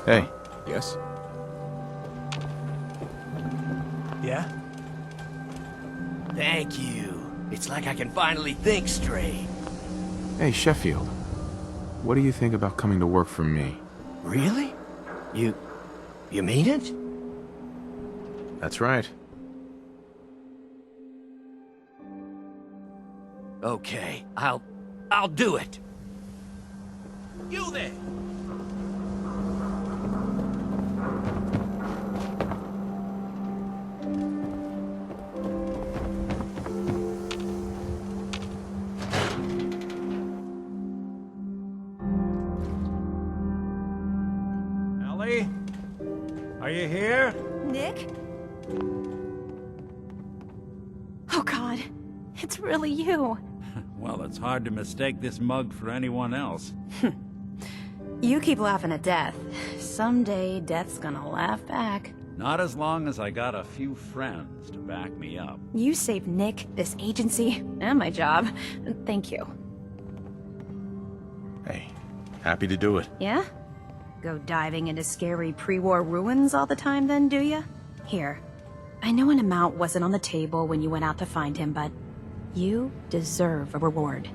Hey. Yes? Yeah? Thank you. It's like I can finally think straight. Hey, Sheffield. What do you think about coming to work for me? Really? You mean it? That's right. Okay, I'll do it. You there! Ellie? Are you here? Nick? Oh God, it's really you. Well, it's hard to mistake this mug for anyone else. You keep laughing at death. Someday, death's gonna laugh back. Not as long as I got a few friends to back me up. You saved Nick, this agency, and my job. Thank you. Hey, happy to do it. Yeah? Go diving into scary pre-war ruins all the time then, do ya? Here. I know an amount wasn't on the table when you went out to find him, but you deserve a reward.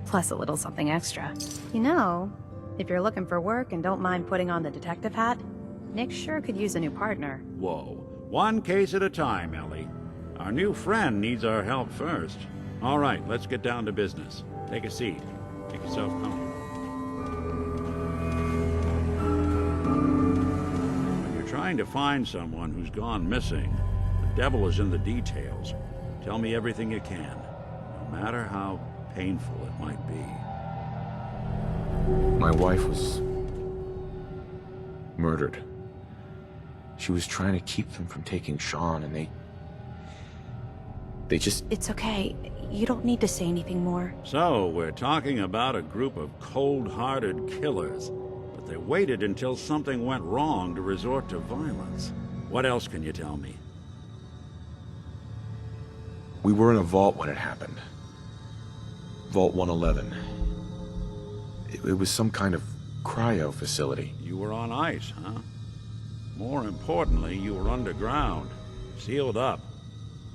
Plus a little something extra. You know, if you're looking for work and don't mind putting on the detective hat, Nick sure could use a new partner. Whoa. One case at a time, Ellie. Our new friend needs our help first. All right, let's get down to business. Take a seat. Make yourself comfortable. When you're trying to find someone who's gone missing, the devil is in the details. Tell me everything you can, no matter how painful it might be. My wife was murdered. She was trying to keep them from taking Sean, and they just... It's okay. You don't need to say anything more. So, we're talking about a group of cold-hearted killers, but they waited until something went wrong to resort to violence. What else can you tell me? We were in a vault when it happened. Vault 111. It was some kind of cryo facility. You were on ice, huh? More importantly, you were underground, sealed up.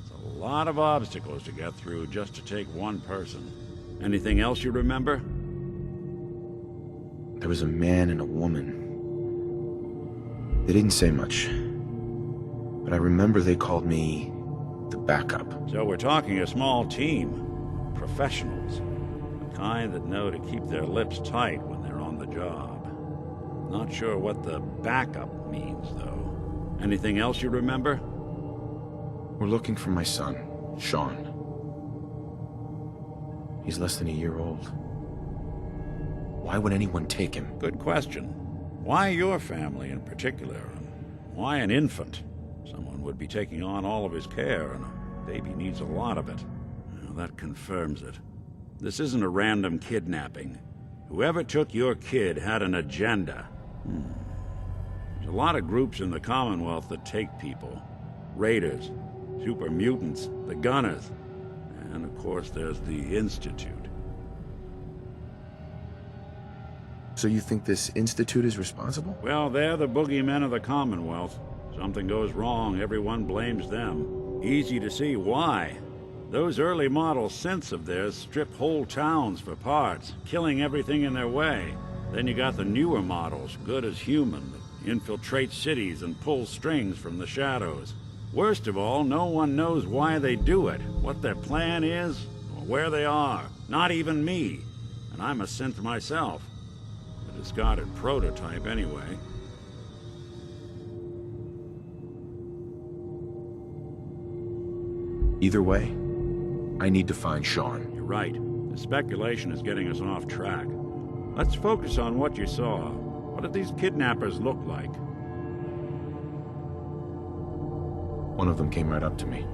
It's a lot of obstacles to get through just to take one person. Anything else you remember? There was a man and a woman. They didn't say much, but I remember they called me the backup. So we're talking a small team. Professionals. The kind that know to keep their lips tight when they're on the job. Not sure what the backup means, though. Anything else you remember? We're looking for my son, Sean. He's less than a year old. Why would anyone take him? Good question. Why your family in particular? Why an infant? Someone would be taking on all of his care, and a baby needs a lot of it. Well, that confirms it. This isn't a random kidnapping. Whoever took your kid had an agenda. There's a lot of groups in the Commonwealth that take people. Raiders, super mutants, the Gunners, and of course there's the Institute. So you think this Institute is responsible? Well, they're the boogeymen of the Commonwealth. Something goes wrong, everyone blames them. Easy to see why. Those early model synths of theirs strip whole towns for parts, killing everything in their way. Then you got the newer models, good as human, that infiltrate cities and pull strings from the shadows. Worst of all, no one knows why they do it, what their plan is, or where they are. Not even me. And I'm a synth myself. A discarded prototype anyway. Either way, I need to find Sean. You're right. The speculation is getting us off track. Let's focus on what you saw. What did these kidnappers look like? One of them came right up to me.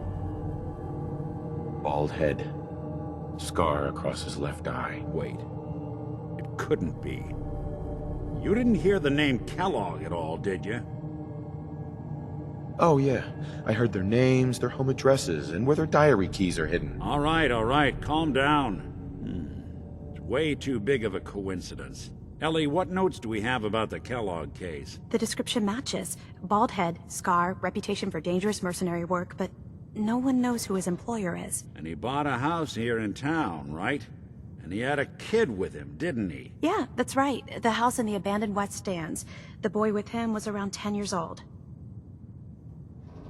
Bald head. Scar across his left eye. Wait. It couldn't be. You didn't hear the name Kellogg at all, did you? Oh yeah, I heard their names, their home addresses, and where their diary keys are hidden. All right, calm down. It's way too big of a coincidence. Ellie, what notes do we have about the Kellogg case? The description matches. Bald head, scar, reputation for dangerous mercenary work, but no one knows who his employer is. And he bought a house here in town, right? And he had a kid with him, didn't he? Yeah, that's right. The house in the abandoned West Stands. The boy with him was around 10 years old.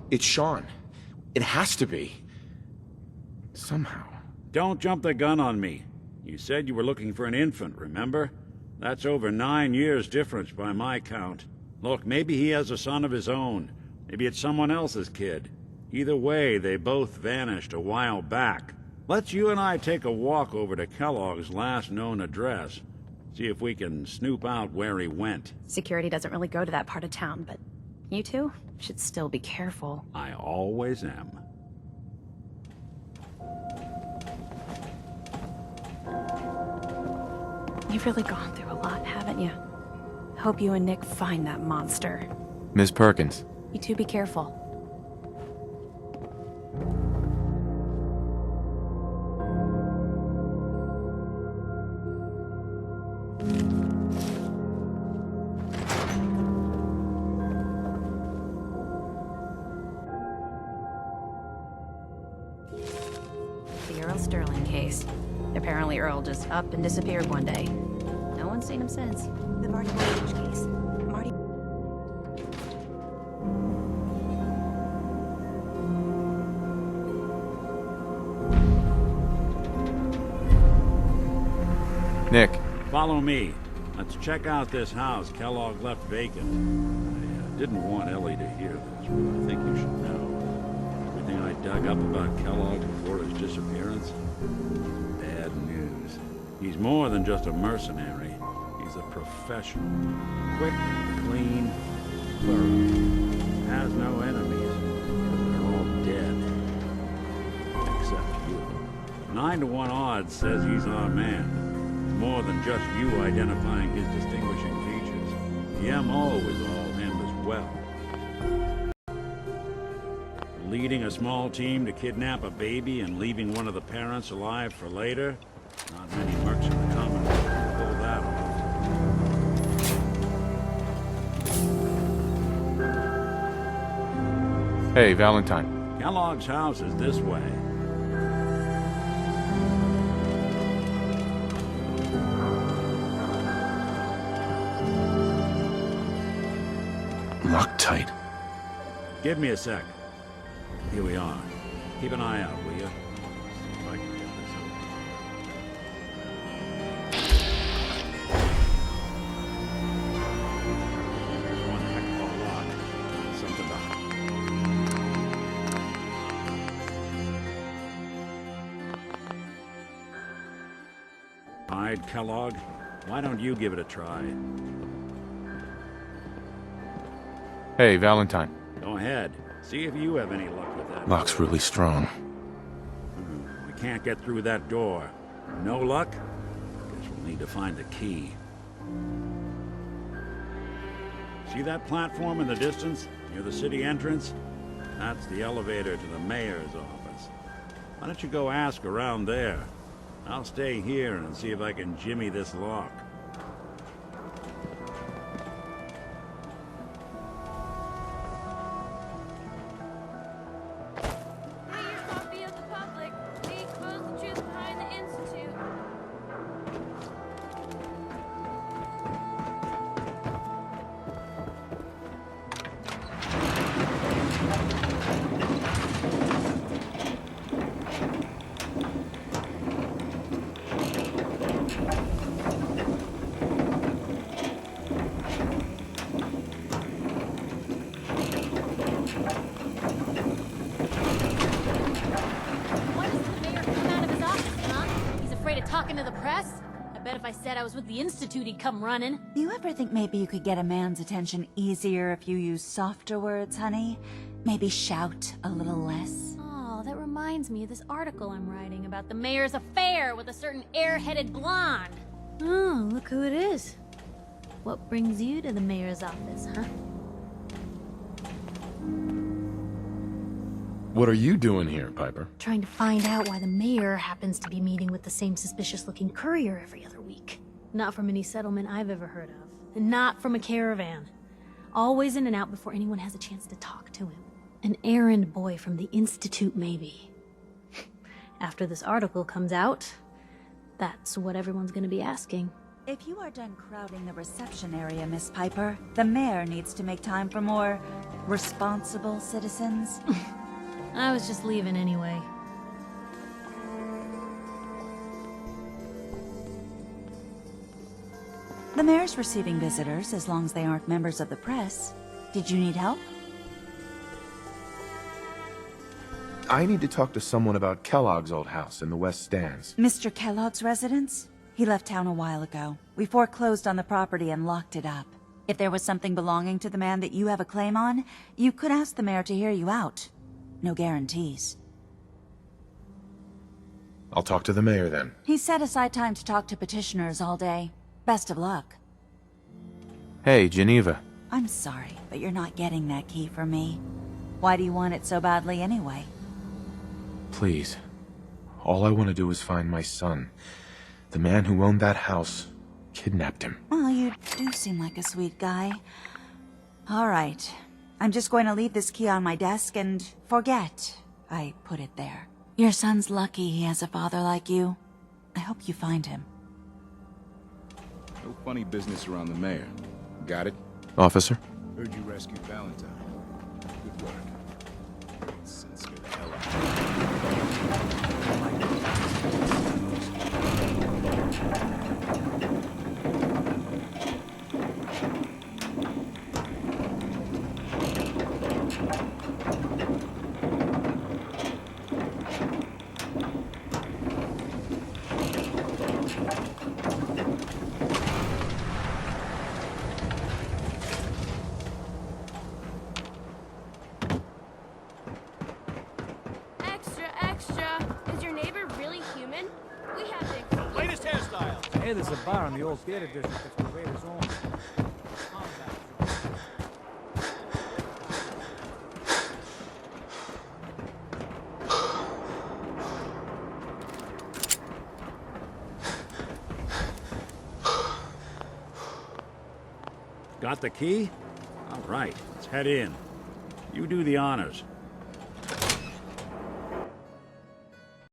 It's Sean. It has to be. Somehow. Don't jump the gun on me. You said you were looking for an infant, remember? That's over 9 years difference by my count. Look, maybe he has a son of his own. Maybe it's someone else's kid. Either way, they both vanished a while back. Let's you and I take a walk over to Kellogg's last known address. See if we can snoop out where he went. Security doesn't really go to that part of town, but you two should still be careful. I always am. You've really gone through a lot, haven't you? Hope you and Nick find that monster. Miss Perkins. You two be careful. The Earl Sterling case. Apparently Earl just up and disappeared one day. No one's seen him since. The Marty Mortgage case. Marty... Nick. Follow me. Let's check out this house Kellogg left vacant. I didn't want Ellie to hear this, but I think you should know. Everything I dug up about Kellogg before his disappearance? Bad news. He's more than just a mercenary. He's a professional. Quick, clean, thorough. Has no enemies. They're all dead. Except you. 9 to 1 odds says he's our man. More than just you identifying his distinguishing features. The MO is all him as well. Leading a small team to kidnap a baby and leaving one of the parents alive for later? Not many mercs in the Commonwealth can pull that off. Hey, Valentine. Kellogg's house is this way. Locked tight. Give me a sec. Here we are. Keep an eye out, will you? See if I can get this open. One heck of a lock. Something to... Hide, Kellogg. Why don't you give it a try? Hey, Valentine. Go ahead. See if you have any luck with that. Lock's really strong. We can't get through that door. No luck? Guess we'll need to find the key. See that platform in the distance, near the city entrance? That's the elevator to the mayor's office. Why don't you go ask around there? I'll stay here and see if I can jimmy this lock. Talking to the press? I bet if I said I was with the Institute, he'd come running. Do you ever think maybe you could get a man's attention easier if you use softer words, honey? Maybe shout a little less? Oh, that reminds me of this article I'm writing about the mayor's affair with a certain air-headed blonde. Oh, look who it is. What brings you to the mayor's office, huh? What are you doing here, Piper? Trying to find out why the mayor happens to be meeting with the same suspicious-looking courier every other week. Not from any settlement I've ever heard of. And not from a caravan. Always in and out before anyone has a chance to talk to him. An errand boy from the Institute, maybe. After this article comes out, that's what everyone's gonna be asking. If you are done crowding the reception area, Miss Piper, the mayor needs to make time for more responsible citizens. I was just leaving anyway. The mayor's receiving visitors as long as they aren't members of the press. Did you need help? I need to talk to someone about Kellogg's old house in the West Stands. Mr. Kellogg's residence? He left town a while ago. We foreclosed on the property and locked it up. If there was something belonging to the man that you have a claim on, you could ask the mayor to hear you out. No guarantees. I'll talk to the mayor then. He set aside time to talk to petitioners all day. Best of luck. Hey, Geneva. I'm sorry, but you're not getting that key from me. Why do you want it so badly anyway? Please. All I want to do is find my son. The man who owned that house kidnapped him. Well, you do seem like a sweet guy. All right. I'm just going to leave this key on my desk and forget I put it there. Your son's lucky he has a father like you. I hope you find him. No funny business around the mayor. Got it? Officer? Heard you rescued Valentine. Good work. Sense scared the hell out of me. Extra, extra! Is your neighbor really human? We have to... Latest hairstyle. Hey, there's a bar in the old theater district that's the Raiders own. Got the key? All right, let's head in. You do the honors.